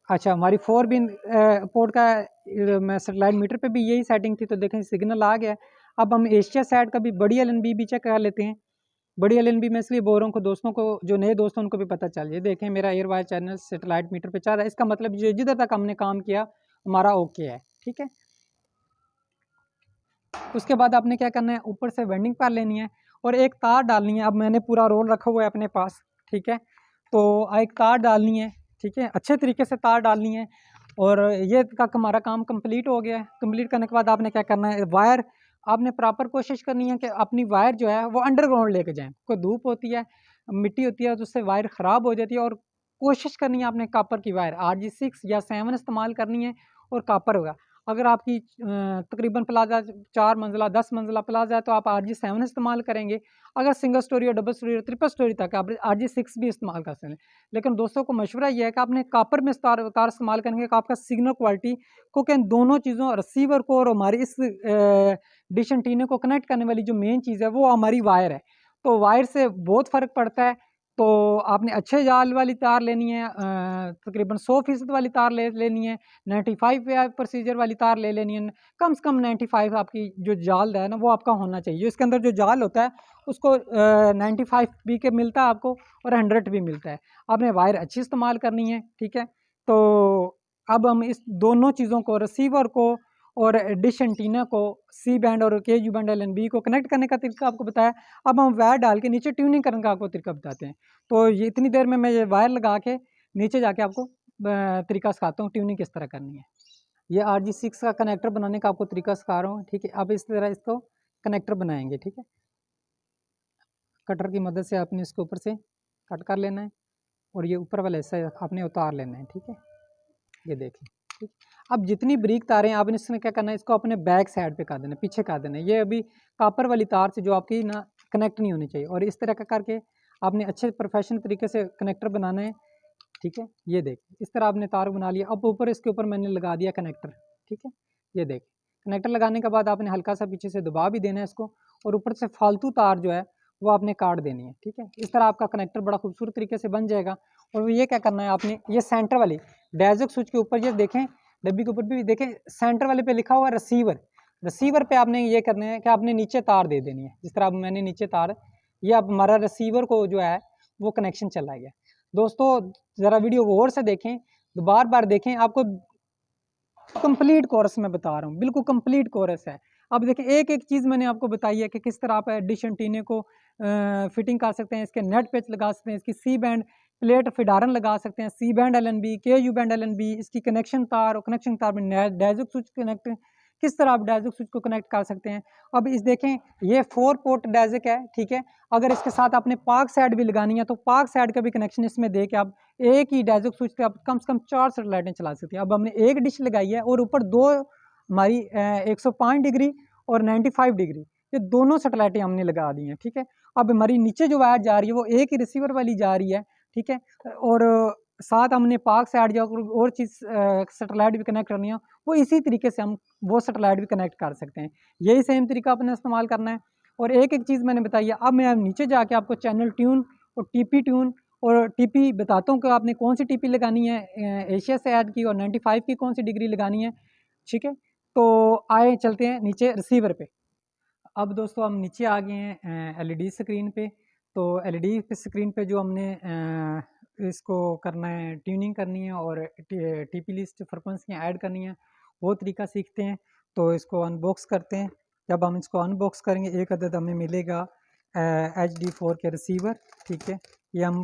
अच्छा हमारी 4 पिन पोर्ट का मैं सेटेलाइट मीटर पे भी यही सेटिंग थी, तो देखें सिग्नल आ गया। अब हम एशिया साइड का भी बड़ी LNB भी चेक कर लेते हैं। बड़ी LNB में इसलिए बोल रहा हूँ कि दोस्तों को, जो नए दोस्तों उनको भी पता चल जाए। देखें मेरा एयरवायर चैनल सेटेलाइट मीटर पे चल रहा है, इसका मतलब जो जिधर तक हमने काम किया हमारा ओके है, ठीक है। उसके बाद आपने क्या करना है, ऊपर से वेंडिंग कर लेनी है और एक तार डालनी है। अब मैंने पूरा रोल रखा हुआ है अपने पास, ठीक है। तो एक तार डालनी है, ठीक है, अच्छे तरीके से तार डालनी है। और ये तक हमारा काम कंप्लीट हो गया है। कंप्लीट करने के बाद आपने क्या करना है, वायर आपने प्रॉपर कोशिश करनी है कि अपनी वायर जो है वो अंडरग्राउंड लेके जाएं। कोई धूप होती है, मिट्टी होती है, तो उससे वायर ख़राब हो जाती है। और कोशिश करनी है आपने कॉपर की वायर RG6 या 7 इस्तेमाल करनी है और कॉपर होगा। अगर आपकी तकरीबन प्लाजा 4 मंजिला 10 मंजिला प्लाजा है तो आप RG7 इस्तेमाल करेंगे। अगर सिंगल स्टोरी और डबल स्टोरी और ट्रिपल स्टोरी तक आप RG6 भी इस्तेमाल कर सकते हैं। लेकिन दोस्तों को मशवरा ये है कि आपने कॉपर में तार इस्तेमाल करेंगे कि आपका सिग्नल क्वालिटी, क्योंकि इन दोनों चीज़ों, रिसीवर को और हमारी इस डिश एंटीना को कनेक्ट करने वाली जो मेन चीज़ है वो हमारी वायर है। तो वायर से बहुत फ़र्क पड़ता है। तो आपने अच्छे जाल वाली तार लेनी है, तकरीबन 100% वाली तार लेनी है, 95 प्रोसीजर वाली तार ले लेनी है। कम से कम 95 आपकी जो जाल है ना वो आपका होना चाहिए। इसके अंदर जो जाल होता है उसको 95 भी के मिलता है आपको और 100 भी मिलता है। आपने वायर अच्छी इस्तेमाल करनी है, ठीक है। तो अब हम इस दोनों चीज़ों को, रिसीवर को और डिश एंटीना को, सी बैंड और KU बैंड LNB को कनेक्ट करने का तरीका आपको बताया। अब हम वायर डाल के नीचे ट्यूनिंग करने का आपको तरीका बताते हैं। तो ये इतनी देर में मैं ये वायर लगा के नीचे जाके आपको तरीका सिखाता हूँ ट्यूनिंग किस तरह करनी है। ये RG6 का कनेक्टर बनाने का आपको तरीका सिखा रहा हूँ, ठीक है। अब इस तरह इसको कनेक्टर बनाएंगे, ठीक है। कटर की मदद से आपने इसको ऊपर से कट कर लेना है और ये ऊपर वाला हिस्सा आपने उतार लेना है, ठीक है। ये देखें, ठीक। अब जितनी बारीक तारें आपने इसमें क्या करना है, इसको अपने बैक साइड पे कर देना है, पीछे कर देना है। ये अभी कॉपर वाली तार से जो आपकी ना कनेक्ट नहीं होनी चाहिए। और इस तरह का करके आपने अच्छे प्रोफेशनल तरीके से कनेक्टर बनाना है, ठीक है। ये देख इस तरह आपने तार बना लिया। अब ऊपर इसके ऊपर मैंने लगा दिया कनेक्टर, ठीक है। ये देख कनेक्टर लगाने के बाद आपने हल्का सा पीछे से दबा भी देना है इसको, और ऊपर से फालतू तार जो है वो आपने काट देनी है, ठीक है। इस तरह आपका कनेक्टर बड़ा खूबसूरत तरीके से बन जाएगा। और ये क्या करना है आपने, ये सेंटर वाली डेज़क स्विच के ऊपर ये देखें, डब्बी के ऊपर भी देखें, सेंटर वाले पे लिखा हुआ है रिसीवर। रिसीवर पे आपने ये करना है कि आपने नीचे तार दे देनी है। जिस तरह अब मैंने नीचे तार, ये अब हमारा रिसीवर को जो है वो कनेक्शन चला गया। दोस्तों ज़रा वीडियो गौर से देखें, बार बार देखें, आपको कंप्लीट कोर्स में बता रहा हूँ, बिल्कुल कंप्लीट कोर्स है। अब देखिए एक एक चीज़ मैंने आपको बताई है कि किस तरह आप डिश एंटीने को फिटिंग कर सकते हैं, इसके नेट पेच लगा सकते हैं, इसकी सी बैंड प्लेट फिडारन लगा सकते हैं, C band LNB, KU band LNB, इसकी कनेक्शन तार और कनेक्शन तार में डेज़क स्विच कनेक्ट, किस तरह आप डेज़क स्विच को कनेक्ट कर सकते हैं। अब इस देखें ये 4 पोर्ट डेज़क है, ठीक है। अगर इसके साथ आपने पार्क साइड भी लगानी है तो पार्क साइड का भी कनेक्शन इसमें दे के आप एक ही डेज़क स्विच पे आप कम से कम 4 सेटेलाइटें चला सकते हैं। अब हमने एक डिश लगाई है और ऊपर दो हमारी 105 डिग्री और 95 डिग्री, ये दोनों सेटेलाइटें हमने लगा दी हैं, ठीक है। अब हमारी नीचे जो वायर जा रही है वो एक ही रिसीवर वाली जा रही है, ठीक है। और साथ हमने पार्क साइड जो और चीज़ सेटेलाइट भी कनेक्ट करनी है वो इसी तरीके से हम वो सेटेलाइट भी कनेक्ट कर सकते हैं। यही सेम तरीका अपने इस्तेमाल करना है। और एक एक चीज़ मैंने बताई है। अब मैं नीचे जाके आपको चैनल ट्यून और TP ट्यून और TP बताता हूँ कि आपने कौन सी TP लगानी है, एशिया से ऐड की, और 95 की कौन सी डिग्री लगानी है, ठीक है। तो आए चलते हैं नीचे रिसीवर पे। अब दोस्तों हम नीचे आ गए हैं LED स्क्रीन पे। तो LED पे स्क्रीन पे जो हमने इसको करना है, ट्यूनिंग करनी है और TP लिस्ट फ्रिक्वेंसियाँ ऐड करनी है, वो तरीका सीखते हैं। तो इसको अनबॉक्स करते हैं। जब हम इसको अनबॉक्स करेंगे एक अदद हमें मिलेगा HD4 के रिसीवर, ठीक है। ये हम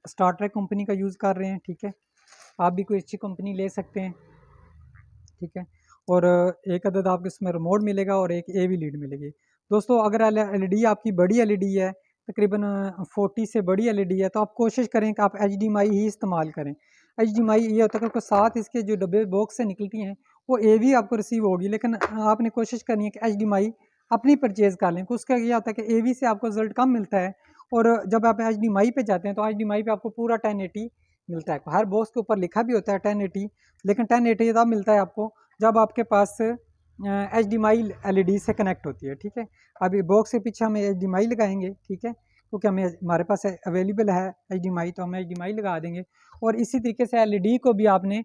स्टार ट्रेक कंपनी का यूज़ कर रहे हैं, ठीक है। आप भी कोई अच्छी कंपनी ले सकते हैं, ठीक है। और एक अदद आपको इसमें रिमोट मिलेगा और एक AV लीड मिलेगी। दोस्तों अगर LED आपकी बड़ी LED है, तकरीबन 40 से बड़ी LED है, तो आप कोशिश करें कि आप HDMI ही इस्तेमाल करें। HDMI ये होता है कि साथ इसके जो डब्बे बॉक्स से निकलती हैं वो AV आपको रिसीव होगी, लेकिन आपने कोशिश करनी है कि HDMI अपनी परचेज़ कर लें। उसका ये होता है कि AV से आपको रिजल्ट कम मिलता है, और जब आप HDMI पे जाते हैं तो HDMI पे आपको पूरा 1080 मिलता है। हर बॉक्स के ऊपर लिखा भी होता है 1080, लेकिन 1080 तब मिलता है आपको जब आपके पास HDMI LED से कनेक्ट होती है, ठीक है। अभी बॉक्स के पीछे हम HDMI लगाएंगे, ठीक है, क्योंकि हमें हमारे पास अवेलेबल है HDMI, तो हम HDMI लगा देंगे। और इसी तरीके से LED को भी आपने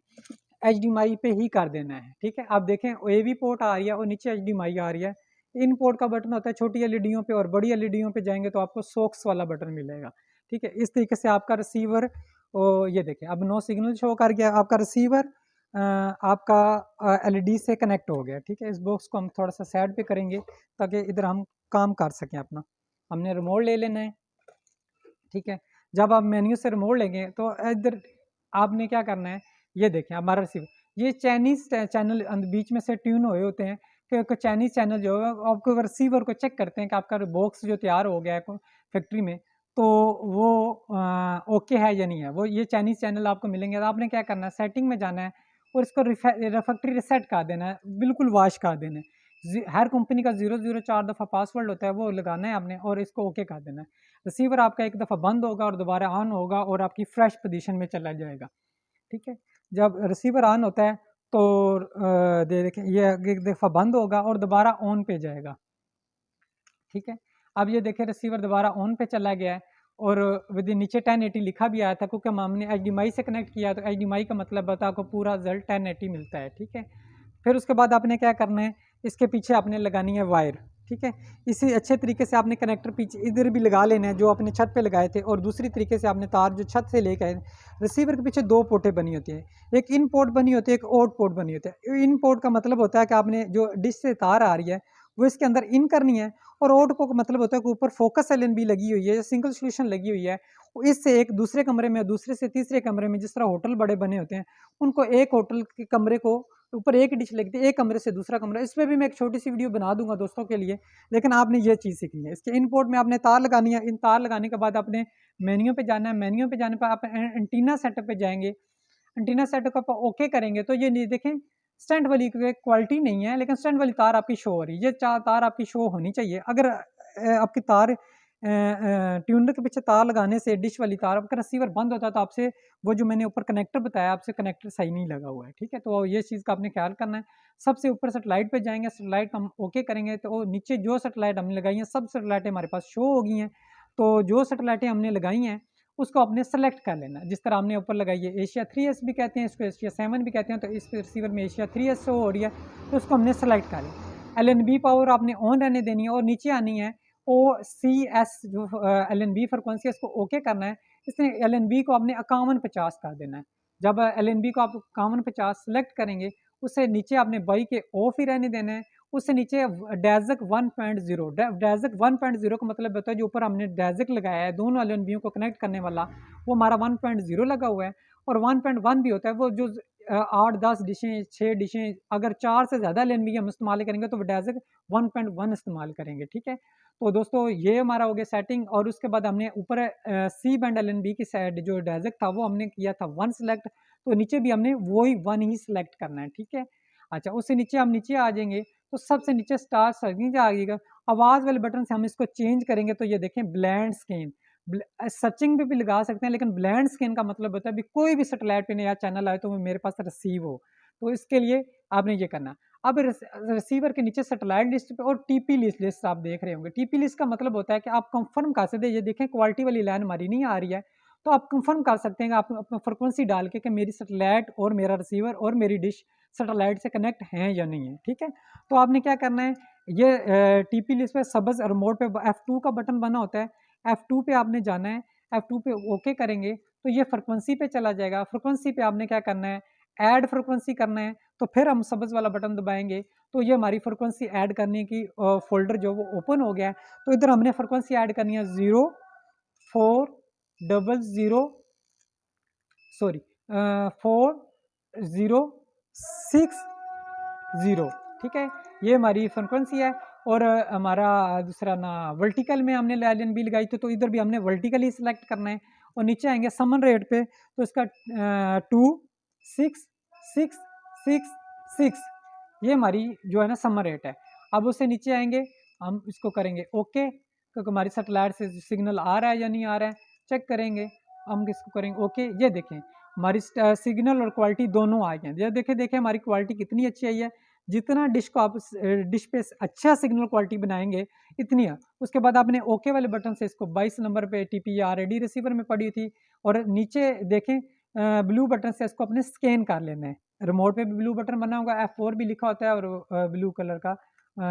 HDMI पे ही कर देना है, ठीक है। आप देखें AV पोर्ट आ रही है और नीचे HDMI आ रही है। इन पोर्ट का बटन होता है छोटी एलईडीओं पे, और बड़ी एलईडीओं पे जाएंगे तो आपको सोक्स वाला बटन मिलेगा, ठीक है। इस तरीके से आपका रिसीवर, ये देखें अब नो सिग्नल शो कर गया, आपका रिसीवर आपका LED से कनेक्ट हो गया, ठीक है। इस बॉक्स को हम थोड़ा सा साइड पे करेंगे ताकि इधर हम काम कर सकें अपना। हमने रिमोट ले लेना है, ठीक है। जब आप मेन्यू से रिमोट लेंगे तो इधर आपने क्या करना है, ये देखें हमारा रिसीवर, ये चाइनीज़ चैनल बीच में से ट्यून हुए होते हैं कि चाइनीज़ चैनल जो है आपको रिसीवर को चेक करते हैं कि आपका बॉक्स जो तैयार हो गया है फैक्ट्री में, तो वो ओके है या नहीं है। वो ये चाइनीज़ चैनल आपको मिलेंगे, तो आपने क्या करना है, सेटिंग में जाना है और इसको फैक्ट्री रिसेट कर देना है, बिल्कुल वॉश कर देना है। हर कंपनी का 004 दफ़ा पासवर्ड होता है, वो लगाना है आपने और इसको ओके कर देना है। रिसीवर आपका एक दफ़ा बंद होगा और दोबारा ऑन होगा और आपकी फ्रेश पोजीशन में चला जाएगा, ठीक है। जब रिसीवर ऑन होता है तो देखें ये एक दफ़ा बंद होगा और दोबारा ऑन पे जाएगा, ठीक है। अब ये देखें रिसीवर दोबारा ऑन पे चला गया है और विद नीचे 1080 लिखा भी आया था, क्योंकि हमने HDMI से कनेक्ट किया तो HDMI का मतलब होता है आपको पूरा रिजल्ट 1080 मिलता है, ठीक है। फिर उसके बाद आपने क्या करना है, इसके पीछे आपने लगानी है वायर, ठीक है। इसी अच्छे तरीके से आपने कनेक्टर पीछे इधर भी लगा लेना है जो अपने छत पे लगाए थे, और दूसरी तरीके से आपने तार जो छत से लेकर आए, रिसीवर के पीछे दो पोर्टें बनी होती हैं, एक इन पोर्ट बनी होती है, एक आउट पोर्ट बनी होती है। इन पोर्ट का मतलब होता है कि आपने जो डिश से तार आ रही है वो इसके अंदर इन करनी है, और आउट को मतलब होता है कि ऊपर फोकस LNB लगी हुई है या सिंगल सोल्यूशन लगी हुई है, इससे एक दूसरे कमरे में, दूसरे से तीसरे कमरे में, जिस तरह होटल बड़े बने होते हैं उनको एक होटल के कमरे को ऊपर एक डिश लगती है, एक कमरे से दूसरा कमरा। इस पर भी मैं एक छोटी सी वीडियो बना दूंगा दोस्तों के लिए, लेकिन आपने ये चीज़ सीखनी है। इसके इनपोर्ट में आपने तार लगानी है, इन तार लगाने के बाद आपने मेन्यू पे जाना है, मेन्यू पे जाने पर आप एंटीना सेटअप पे जाएंगे, एंटीना सेटअप को ओके करेंगे तो ये नहीं देखें स्टैंड वाली क्वालिटी नहीं है, लेकिन स्टैंड वाली तार आपकी शो हो रही है, ये तार आपकी शो होनी चाहिए। अगर आपकी तार ट्यूनर के पीछे तार लगाने से डिश वाली तार आपका रिसीवर बंद होता है तो आपसे वो जो मैंने ऊपर कनेक्टर बताया आपसे कनेक्टर सही नहीं लगा हुआ है, ठीक है। तो ये चीज़ का आपने ख्याल करना है। सबसे ऊपर सेटेलाइट पे जाएंगे, सेटेलाइट हम ओके करेंगे तो नीचे जो सेटेलाइट हमने लगाई हैं सब सेटेलाइटें हमारे पास शो हो गई हैं। तो जो सेटेलाइटें हमने लगाई हैं उसको आपने सेलेक्ट कर लेना, जिस तरह हमने ऊपर लगाई है एशिया 3S भी कहते हैं इसको, एशिया 7 भी कहते हैं, तो इस रिसीवर में एशिया 3S शो हो रही है तो उसको हमने सेलेक्ट कर लिया। LNB पावर आपने ऑन रहने देनी है और नीचे आनी है OCS जो LNB फ्रिक्वेंसी है इसको ओके करना है। इसमें LNB को आपने 5150 कर देना है। जब LNB को आप 5150 सेलेक्ट करेंगे उससे नीचे आपने बाई के ऑफ ही रहने देना है, उससे नीचे डैजक 1.0, डैजक 1.0 का मतलब होता है जो ऊपर हमने डैजक लगाया है दोनों LNBओं को कनेक्ट करने वाला वो हमारा 1.0 लगा हुआ है, और 1.1 भी होता है वो जो 8-10 डिशें 6 डिशें अगर 4 से ज़्यादा LNB हम इस्तेमाल करेंगे तो डैजक 1.1 इस्तेमाल करेंगे, ठीक है। तो दोस्तों ये हमारा हो गया सेटिंग, और उसके बाद हमने ऊपर सी बैंड LNB की साइड जो डैजक था वो हमने किया था 1 सेलेक्ट, तो नीचे भी हमने वही 1 ही सिलेक्ट करना है, ठीक है। अच्छा उससे नीचे हम नीचे आ जाएंगे तो सबसे नीचे स्टार सर्चिंग आ जाएगा, आवाज़ वाले बटन से हम इसको चेंज करेंगे तो ये देखें ब्लैंड स्क्रीन, सर्चिंग पे भी लगा सकते हैं, लेकिन ब्लैंड स्क्रीन का मतलब होता है अभी कोई भी सेटेलाइट पे नया चैनल आए तो वो मेरे पास रिसीव हो, तो इसके लिए आपने ये करना। अब रिसीवर के नीचे सेटेलाइट लिस्ट पे और TP लिस्ट आप देख रहे होंगे। TP लिस्ट का मतलब होता है कि आप कंफर्म कर सकते हैं, ये देखें क्वालिटी वाली लाइन हमारी नहीं आ रही है तो आप कंफर्म कर सकते हैं कि आप अपना फ्रिक्वेंसी डाल के कि मेरी सेटेलाइट और मेरा रिसीवर और मेरी डिश सेटेलाइट से कनेक्ट हैं या नहीं है, ठीक है। तो आपने क्या करना है, ये TP लिस्ट पे सबस रिमोट पे F2 का बटन बना होता है, F2 पे आपने जाना है, F2 पे ओके करेंगे तो ये फ्रिक्वेंसी पे चला जाएगा। फ्रिक्वेंसी पे आपने क्या करना है, ऐड फ्रिक्वेंसी करना है, तो फिर हम सबस वाला बटन दबाएंगे तो ये हमारी फ्रिक्वेंसी ऐड करने की फोल्डर जो वो ओपन हो गया है। तो इधर हमने फ्रिक्वेंसी ऐड करनी है 0, 4, सॉरी 4060, ठीक है, ये हमारी फ्रिक्वेंसी है। और हमारा दूसरा ना वर्टिकल में हमने एल बी लगाई थी, तो इधर भी हमने वर्टिकल ही सिलेक्ट करना है। और नीचे आएंगे समन रेट पे, तो इसका 26666, ये हमारी जो है ना समन रेट है। अब उससे नीचे आएंगे, हम इसको करेंगे ओके, क्योंकि हमारी सैटेलाइट से सिग्नल आ रहा है या नहीं आ रहा है चेक करेंगे। हम किसको करेंगे ओके, ये देखें हमारी सिग्नल और क्वालिटी दोनों आ गए हैं। ये देखें हमारी क्वालिटी कितनी अच्छी आई है। जितना डिश को आप डिश पे अच्छा सिग्नल क्वालिटी बनाएंगे इतनी है। उसके बाद आपने ओके वाले बटन से इसको 22 नंबर पे टीपी या रेडी रिसीवर में पड़ी थी, और नीचे देखें ब्लू बटन से इसको अपने स्कैन कर लेना है। रिमोट पे भी ब्लू बटन बना होगा, F4 भी लिखा होता है और ब्लू कलर का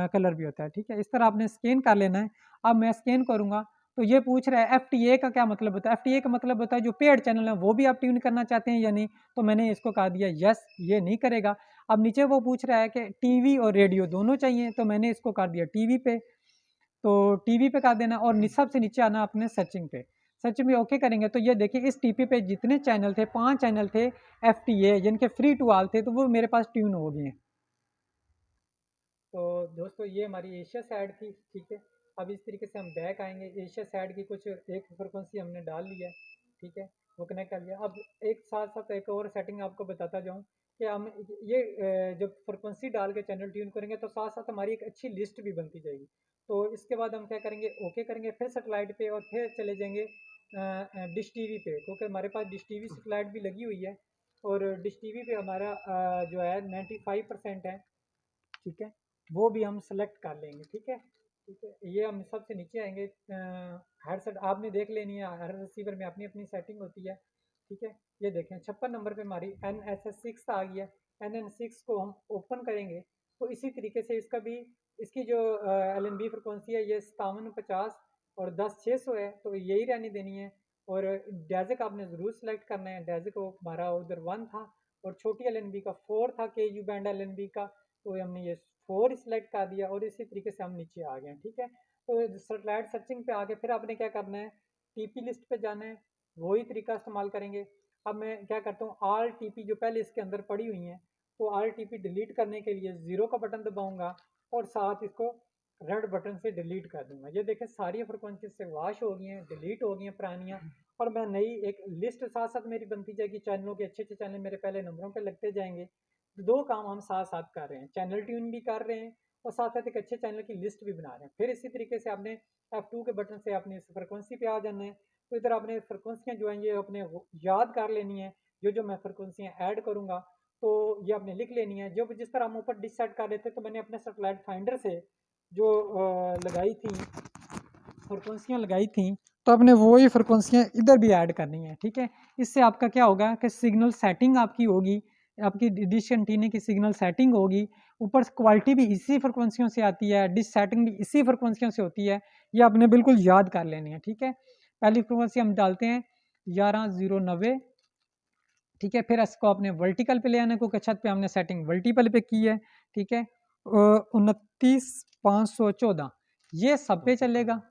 कलर भी होता है, ठीक है। इस तरह आपने स्कैन कर लेना है। अब मैं स्कैन करूँगा तो ये पूछ रहा है FTA का क्या मतलब होता है। FTA का मतलब होता है जो पेड चैनल है वो भी आप ट्यून करना चाहते हैं या नहीं, तो मैंने इसको कहा दिया यस, ये नहीं करेगा। अब नीचे वो पूछ रहा है कि टीवी और रेडियो दोनों चाहिए, तो मैंने इसको कर दिया टीवी पे, तो टीवी पे कर देना। और सबसे नीचे आना अपने सर्चिंग पे, सर्चिंग पे ओके करेंगे तो ये देखिए इस टीपी पे जितने चैनल थे 5 चैनल थे FTA जिनके फ्री टू ऑल थे, तो वो मेरे पास ट्यून हो गए हैं। तो दोस्तों ये हमारी एशिया साइड थी, ठीक है। अब इस तरीके से हम बैक आएंगे, एशिया साइड की कुछ एक फ्रिक्वेंसी हमने डाल लिया, ठीक है, वो कनेक्ट कर लिया। अब एक साथ साथ एक और सेटिंग आपको बताता जाऊं कि हम ये जब फ्रिक्वेंसी डाल के चैनल ट्यून करेंगे तो साथ साथ हमारी एक अच्छी लिस्ट भी बनती जाएगी। तो इसके बाद हम क्या करेंगे ओके करेंगे, फिर सेटेलाइट पे और फिर चले जाएंगे डिश टीवी पे, क्योंकि हमारे पास डिश टीवी सेटेलाइट भी लगी हुई है। और डिश टीवी पे हमारा जो है 95% है, ठीक है, वो भी हम सेलेक्ट कर लेंगे, ठीक है। ठीक है, ये हम सबसे नीचे आएंगे। हर सेट आपने देख लेनी है, हर रिसीवर में अपनी अपनी सेटिंग होती है, ठीक है। ये देखें 56 नंबर पे हमारी NSS6 आ गई है। NN6 को हम ओपन करेंगे तो इसी तरीके से इसका भी, इसकी जो LNB फ्रिक्वेंसी है ये 5750 और 10600 है, तो यही रहनी देनी है। और डेजिक आपने ज़रूर सेलेक्ट करना है, डेजिक वो हमारा उधर 1 था और छोटी LNB का 4 था, KU बैंड LNB का, तो हमने ये 4 सिलेक्ट कर दिया और इसी तरीके से हम नीचे आ गए, ठीक है। तो सेटेलाइट सर्चिंग पे आके फिर आपने क्या करना है, टीपी लिस्ट पे जाना है, वही तरीका इस्तेमाल करेंगे। अब मैं क्या करता हूँ, आल टीपी जो पहले इसके अंदर पड़ी हुई हैं, तो आल टीपी डिलीट करने के लिए 0 का बटन दबाऊंगा और साथ इसको रेड बटन से डिलीट कर दूंगा। ये देखें सारी फ्रिक्वेंसी से वॉश हो गई हैं, डिलीट हो गई हैं पुरानियाँ, और मैं नई एक लिस्ट साथ साथ मेरी बनती जाएगी, चैनलों के अच्छे अच्छे चैनल मेरे पहले नंबरों पे लगते जाएंगे। दो काम हम साथ साथ कर रहे हैं, चैनल ट्यून भी कर रहे हैं और साथ साथ एक अच्छे चैनल की लिस्ट भी बना रहे हैं। फिर इसी तरीके से आपने F2 के बटन से अपनी फ्रिक्वेंसी पे आ जाना है। तो इधर आपने फ्रिक्वेंसियाँ जो हैं ये अपने याद कर लेनी है, जो जो मैं फ्रिक्वेंसियाँ ऐड करूँगा तो ये आपने लिख लेनी है। जो जिस तरह हम ऊपर डिसाइड कर रहे थे, तो मैंने अपने सेटेलाइट फाइंडर से जो लगाई थी फ्रिक्वेंसियाँ लगाई थी, तो आपने वही फ्रिक्वेंसियाँ इधर भी ऐड करनी है, ठीक है। इससे आपका क्या होगा कि सिग्नल सेटिंग आपकी होगी, आपकी डिश एंटीने की सिग्नल सेटिंग होगी, ऊपर से क्वालिटी भी इसी फ्रिक्वेंसियों से आती है, डिश सेटिंग भी इसी फ्रिक्वेंसियों से होती है। ये आपने बिल्कुल याद कर लेनी है, ठीक है। पहली फ्रिक्वेंसी हम डालते हैं 11090, ठीक है। फिर इसको आपने वर्टिकल पे ले आना, क्योंकि छत पे हमने सेटिंग वर्टिकल पे की है, ठीक है। 29514 ये सब पे चलेगा।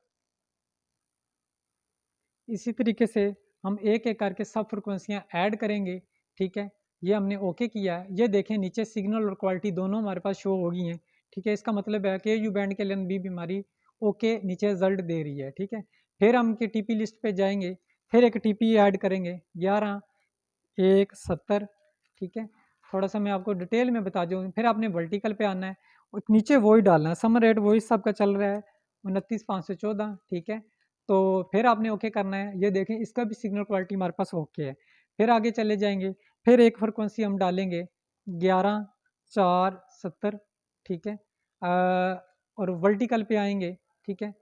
इसी तरीके से हम एक एक करके सब फ्रिक्वेंसियाँ ऐड करेंगे, ठीक है। ये हमने ओके किया है। ये देखें नीचे सिग्नल और क्वालिटी दोनों हमारे पास शो हो गई हैं, ठीक है। इसका मतलब है कि यू बैंड के लिए भी हमारी ओके नीचे रिजल्ट दे रही है, ठीक है। फिर हम के टीपी लिस्ट पे जाएंगे, फिर एक टीपी ऐड करेंगे 11170, ठीक है। थोड़ा सा मैं आपको डिटेल में बता दूँ। फिर आपने वर्टिकल पे आना है और नीचे वही डालना है, समर रेट वही सबका चल रहा है 29514, ठीक है। तो फिर आपने ओके करना है। ये देखें इसका भी सिग्नल क्वालिटी हमारे पास ओके है। फिर आगे चले जाएंगे, फिर एक फ्रिक्वेंसी हम डालेंगे 11470, ठीक है। और वर्टिकल पे आएंगे, ठीक है।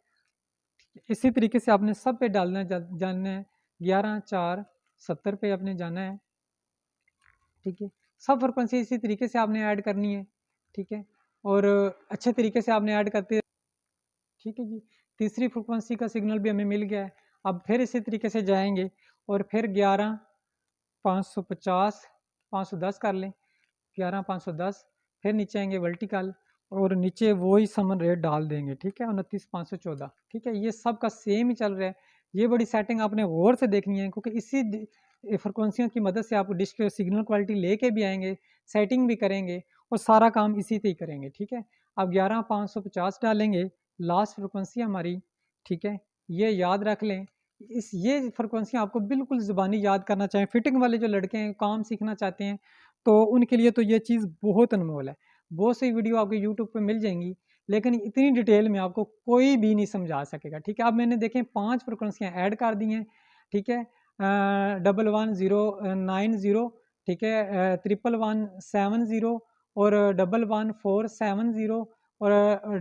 इसी तरीके से आपने सब पे डालना है, जानना है 11470 पे आपने जाना है, ठीक है। सब फ्रिक्वेंसी इसी तरीके से आपने ऐड करनी है, ठीक है। और अच्छे तरीके से आपने ऐड करते, ठीक है जी। तीसरी फ्रिक्वेंसी का सिग्नल भी हमें मिल गया है। अब फिर इसी तरीके से जाएंगे और फिर 11550 510 कर लें, 11510। फिर नीचे आएंगे वर्टिकल और नीचे वही समन रेट डाल देंगे, ठीक है, 29514, ठीक है। ये सब का सेम ही चल रहा है। ये बड़ी सेटिंग आपने गौर से देखनी है, क्योंकि इसी फ्रिक्वेंसियों की मदद से आप डिश के सिग्नल क्वालिटी लेके भी आएंगे, सेटिंग भी करेंगे और सारा काम इसी पे ही करेंगे। ठीक है, अब 11550 डालेंगे लास्ट फ्रिक्वेंसी हमारी। ठीक है, ये याद रख लें। ये फ्रिक्वेंसी आपको बिल्कुल ज़ुबानी याद करना चाहिए। फिटिंग वाले जो लड़के हैं, काम सीखना चाहते हैं, तो उनके लिए तो ये चीज़ बहुत अनमोल है। बहुत सी वीडियो आपको यूट्यूब पे मिल जाएंगी, लेकिन इतनी डिटेल में आपको कोई भी नहीं समझा सकेगा। ठीक है, अब मैंने देखें 5 फ्रिक्वेंसियाँ ऐड कर दी हैं। ठीक है, 11190, ठीक है, 11170 और 11470 और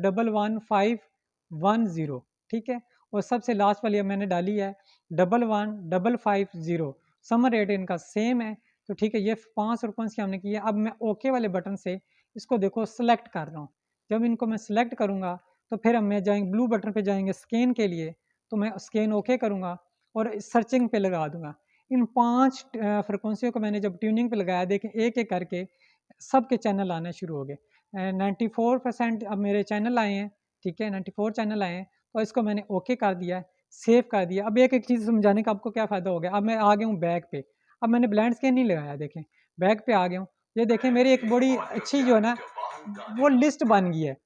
11510। ठीक है, और सबसे लास्ट वाली मैंने डाली है 11550। समर रेट इनका सेम है। तो ठीक है, ये 5 फ्रिक्वेंसी हमने की है। अब मैं ओके वाले बटन से इसको देखो सेलेक्ट कर रहा हूँ। जब इनको मैं सेलेक्ट करूँगा तो फिर हम मैं जाएंगे ब्लू बटन पे जाएंगे स्कैन के लिए, तो मैं स्कैन ओके करूँगा और सर्चिंग पे लगा दूंगा। इन 5 फ्रिक्वेंसियों को मैंने जब ट्यूनिंग पे लगाया, देखें एक एक करके सबके चैनल आने शुरू हो गए। 94% अब मेरे चैनल आए हैं। ठीक है, 94 चैनल आए हैं, तो इसको मैंने ओके कर दिया, सेव कर दिया। अब एक एक चीज़ समझाने का आपको क्या फ़ायदा हो गया। अब मैं आ गया हूँ बैक पे। अब मैंने ब्लाइंड स्कैन नहीं लगाया, देखें बैक पे आ गया हूँ। ये देखें मेरी एक बड़ी अच्छी जो है ना वो लिस्ट बन गई है।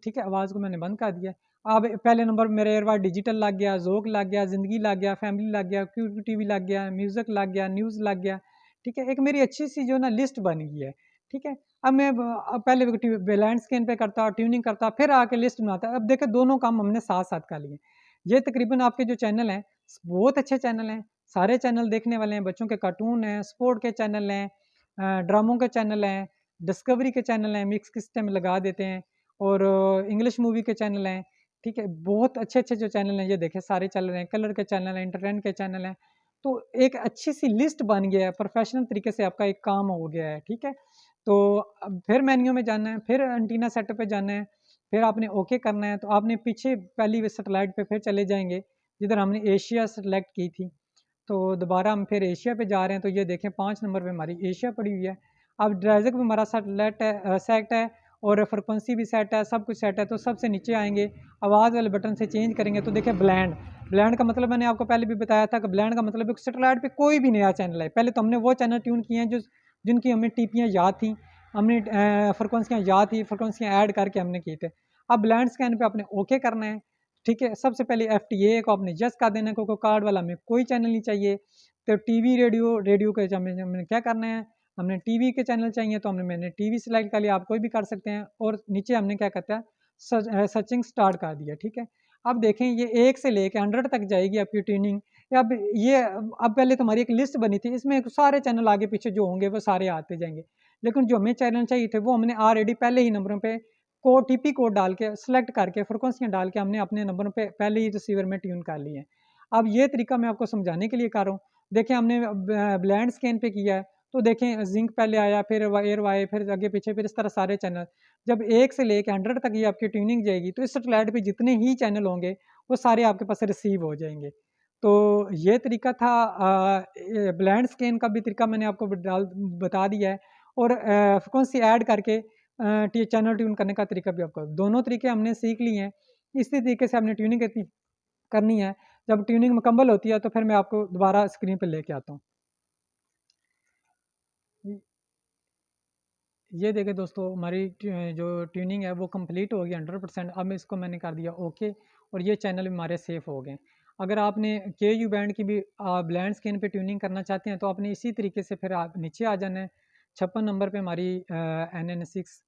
ठीक है, आवाज़ को मैंने बंद कर दिया। अब पहले नंबर पर मेरा एयरवाड डिजिटल लग गया, ज़ोक लग गया, ज़िंदगी लग गया, फैमिली लग गया, क्यू टीवी लग गया, म्यूज़िक लग गया, न्यूज़ लग गया। ठीक है, एक मेरी अच्छी सी जो ना लिस्ट बन गई है। ठीक है, अब मैं अब पहले लैंड स्कैन पे करता, ट्यूनिंग करता, फिर आके लिस्ट बनाता। अब देखें दोनों काम हमने साथ साथ कर लिए। ये तकरीबन आपके जो चैनल हैं बहुत अच्छे चैनल हैं, सारे चैनल देखने वाले हैं। बच्चों के कार्टून हैं, स्पोर्ट के चैनल हैं, ड्रामों के चैनल हैं, डिस्कवरी के चैनल हैं, मिक्स सिस्टम में लगा देते हैं, और इंग्लिश मूवी के चैनल हैं। ठीक है, बहुत अच्छे अच्छे जो चैनल हैं ये देखें सारे चल रहे हैं, कलर के चैनल हैं, इंटरटेनमेंट के चैनल हैं। तो एक अच्छी सी लिस्ट बन गया है, प्रोफेशनल तरीके से आपका एक काम हो गया है। ठीक है, तो अब फिर मेन्यू में जाना है, फिर एंटीना सेटअप पे जाना है, फिर आपने ओके करना है। तो आपने पीछे पहली सैटेलाइट पे फिर चले जाएंगे जिधर हमने एशिया सेलेक्ट की थी। तो दोबारा हम फिर एशिया पे जा रहे हैं। तो ये देखें 5 नंबर पे हमारी एशिया पड़ी हुई है। अब ड्राइजक भी हमारा सेट है, सेट है, और फ्रिक्वेंसी भी सेट है, सब कुछ सेट है। तो सबसे नीचे आएंगे, आवाज़ वाले बटन से चेंज करेंगे। तो देखिए ब्लैंड, ब्लैंड का मतलब मैंने आपको पहले भी बताया था कि ब्लैंड का मतलब सेटेलाइट पे कोई भी नया चैनल है। पहले तो हमने वो चैनल ट्यून किए हैं जो जिनकी हमें टीपियाँ याद थी, हमने फ्रिक्वेंसियाँ याद थी, फ्रिक्वेंसियाँ ऐड करके हमने किए थे। अब ब्लैंड स्कैन पे आपने ओके करना है। ठीक है, सबसे पहले FTA को आपने यस कर देना है, क्योंकि कार्ड वाला हमें कोई चैनल नहीं चाहिए। तो टीवी रेडियो, रेडियो के हमने क्या करना है, हमने टीवी के चैनल चाहिए, तो मैंने टीवी सेलेक्ट कर लिया। आप कोई भी कर सकते हैं। और नीचे हमने क्या करता है सर्चिंग स्टार्ट कर दिया। ठीक है, अब देखें ये 1 से लेकर 100 तक जाएगी आपकी ट्यूनिंग। अब ये अब पहले तुम्हारी एक लिस्ट बनी थी, इसमें सारे चैनल आगे पीछे जो होंगे वो सारे आते जाएंगे, लेकिन जो हमें चैनल चाहिए थे वो हमने ऑलरेडी पहले ही नंबरों पे कोड टीपी कोड डाल के सेलेक्ट करके फ्रिक्वेंसियाँ डाल के हमने अपने नंबरों पे पहले ही रिसीवर में ट्यून कर ली है। अब ये तरीका मैं आपको समझाने के लिए कर रहा हूँ। देखें हमने ब्लैंड स्कैन पे किया है, तो देखें जिंक पहले आया, फिर एयर वाई, फिर आगे पीछे, फिर इस तरह सारे चैनल। जब 1 से लेकर 100 तक ये आपकी ट्यूनिंग जाएगी, तो इस सेटेलाइट पे जितने ही चैनल होंगे वो सारे आपके पास रिसीव हो जाएंगे। तो ये तरीका था। ब्लैंड स्कैन का भी तरीका मैंने आपको बता दिया है, और फ्रिक्वेंसी ऐड करके चैनल ट्यून करने का तरीका भी आपको, दोनों तरीके हमने सीख लिए हैं। इसी तरीके से हमने ट्यूनिंग करनी है। जब ट्यूनिंग मुकम्मल होती है तो फिर मैं आपको दोबारा स्क्रीन पर लेके आता हूँ। ये देखें दोस्तों, हमारी जो ट्यूनिंग है वो कंप्लीट हो गई 100%। अब इसको मैंने कर दिया ओके, और ये चैनल हमारे सेफ हो गए। अगर आपने KU बैंड की भी ब्लैंड स्कैन पे ट्यूनिंग करना चाहते हैं, तो आपने इसी तरीके से फिर आप नीचे आ जाना है। 56 नंबर पे हमारी NN6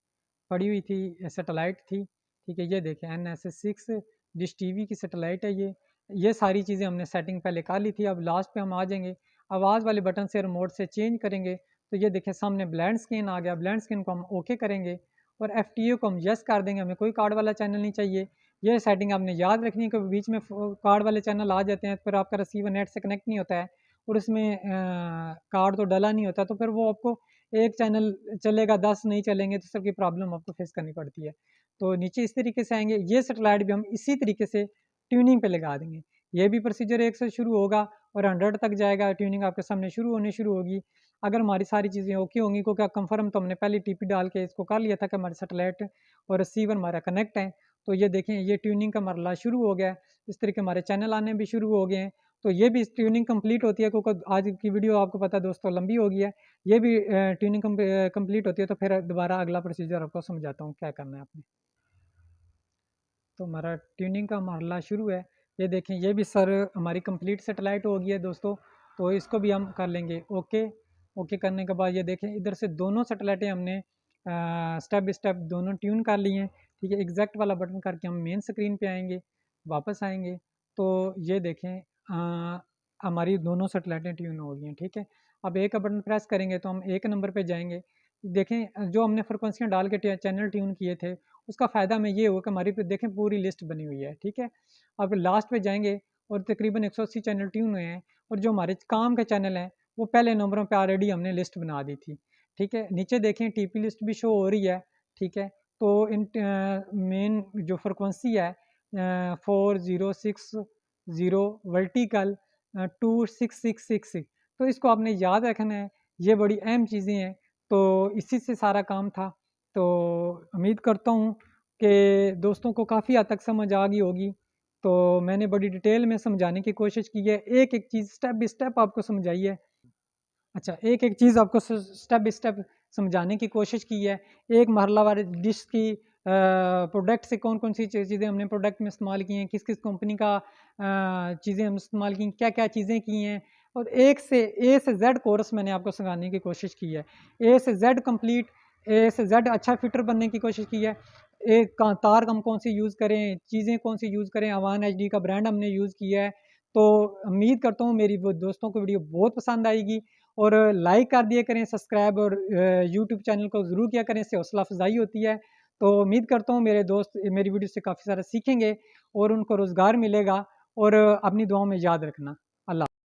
पड़ी हुई थी, सेटेलाइट थी। ठीक है, ये देखें NSS6 डिश TV की सेटेलाइट है। ये सारी चीज़ें हमने सेटिंग पहले कर ली थी। अब लास्ट पे हम आ जाएंगे, आवाज़ वाले बटन से रिमोट से चेंज करेंगे। तो ये देखें सामने ब्लैंड स्क्रीन आ गया। ब्लैंड स्क्रीन को हम ओके करेंगे, और FTA को हम यस कर देंगे। हमें कोई कार्ड वाला चैनल नहीं चाहिए। ये सेटिंग आपने याद रखनी है कि बीच में कार्ड वाले चैनल आ जाते हैं, फिर आपका रिसीवर नेट से कनेक्ट नहीं होता है, और उसमें कार्ड तो डला नहीं होता, तो फिर वो आपको एक चैनल चलेगा, 10 नहीं चलेंगे, तो सबकी प्रॉब्लम आपको फेस करनी पड़ती है। तो नीचे इस तरीके से आएंगे। ये सेटेलाइट भी हम इसी तरीके से ट्यूनिंग पे लगा देंगे। ये भी प्रोसीजर 1 से शुरू होगा और 100 तक जाएगा। ट्यूनिंग आपके सामने शुरू होगी। अगर हमारी सारी चीज़ें ओके होंगी, क्योंकि कंफर्म तो हमने पहले TP डाल के इसको कर लिया था कि हमारे सेटेलाइट और रिसीवर हमारा कनेक्ट है, तो ये देखें ये ट्यूनिंग का मरला शुरू हो गया है। इस तरीके हमारे चैनल आने भी शुरू हो गए हैं। तो ये भी ट्यूनिंग कंप्लीट होती है, क्योंकि आज की वीडियो आपको पता है दोस्तों लंबी हो गई है। ये भी ट्यूनिंग कंप्लीट होती है तो फिर दोबारा अगला प्रोसीजर आपको समझाता हूँ क्या करना है आपने। तो हमारा ट्यूनिंग का मरला शुरू है। ये देखें ये भी सर हमारी कंप्लीट सेटेलाइट हो गई है दोस्तों। तो इसको भी हम कर लेंगे ओके। ओके करने के बाद ये देखें इधर से दोनों सेटेलाइटें हमने स्टेप बाई स्टेप दोनों ट्यून कर लिए हैं। ठीक है, एग्जैक्ट वाला बटन करके हम मेन स्क्रीन पे आएंगे, वापस आएंगे तो ये देखें हमारी दोनों सेटेलाइटें ट्यून हो गई हैं। ठीक है, अब एक का बटन प्रेस करेंगे तो हम एक नंबर पे जाएंगे। देखें जो हमने फ्रिक्वेंसियाँ डाल के चैनल ट्यून किए थे उसका फ़ायदा हमें ये हुआ कि हमारी पे देखें पूरी लिस्ट बनी हुई है। ठीक है, अब लास्ट पे जाएंगे और तकरीबन 180 चैनल ट्यून हुए हैं, और जो हमारे काम के चैनल हैं वो पहले नंबरों पे ऑलरेडी हमने लिस्ट बना दी थी। ठीक है, नीचे देखें टीपी लिस्ट भी शो हो रही है। ठीक है, तो इन मेन जो फ्रिक्वेंसी है 4060 वर्टिकल 26666, तो इसको आपने याद रखना है। ये बड़ी अहम चीज़ें हैं। तो इसी से सारा काम था। तो उम्मीद करता हूँ कि दोस्तों को काफ़ी हद तक समझ आ गई होगी। तो मैंने बड़ी डिटेल में समझाने की कोशिश की है, एक एक चीज़ स्टेप बाई स्टेप आपको समझाई है। अच्छा, एक एक चीज़ आपको स्टेप बाई स्टेप समझाने की कोशिश की है। एक मरला वाली डिश की प्रोडक्ट से कौन कौन सी चीज़ें हमने प्रोडक्ट में इस्तेमाल की हैं, किस किस कंपनी का चीज़ें हम इस्तेमाल की, क्या क्या चीज़ें की हैं, और एक से ए से जेड कोर्स मैंने आपको सिखाने की कोशिश की है। ए से जेड कंप्लीट, ए से जेड अच्छा फिटर बनने की कोशिश की है। एक तार हम कौन सी यूज़ करें, चीज़ें कौन सी यूज़ करें, अवान एचडी का ब्रांड हमने यूज़ किया है। तो उम्मीद करता हूँ मेरी वो दोस्तों को वीडियो बहुत पसंद आएगी, और लाइक कर दिया करें, सब्सक्राइब और यूट्यूब चैनल को ज़रूर किया करें, इससे हौसला अफजाई होती है। तो उम्मीद करता हूँ मेरे दोस्त मेरी वीडियो से काफ़ी सारा सीखेंगे और उनको रोज़गार मिलेगा, और अपनी दुआओं में याद रखना।